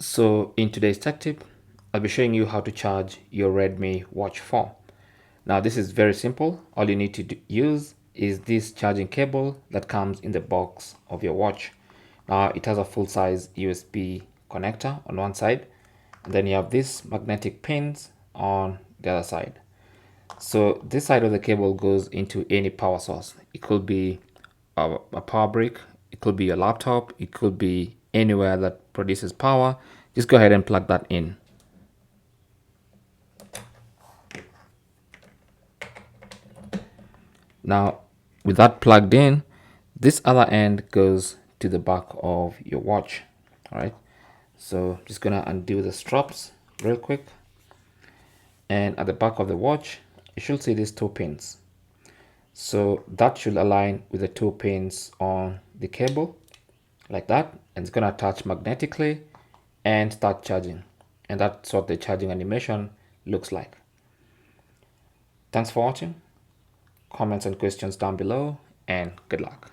So in today's tech tip, I'll be showing you how to charge your Redmi Watch 4. Now this is very simple. All you need to use is this charging cable that comes in the box of your watch. Now it has a full-size USB connector on one side, and then you have these magnetic pins on the other side. So this side of the cable goes into any power source. It could be a power brick, it could be a laptop, it could be anywhere that produces power. Just go ahead and plug that in. Now with that plugged in, this other end goes to the back of your watch. All right, so just gonna undo the straps real quick, and at the back of the watch you should see these two pins. So that should align with the two pins on the cable like that, and it's going to attach magnetically and start charging. And that's what the charging animation looks like. Thanks for watching. Comments and questions down below, and good luck.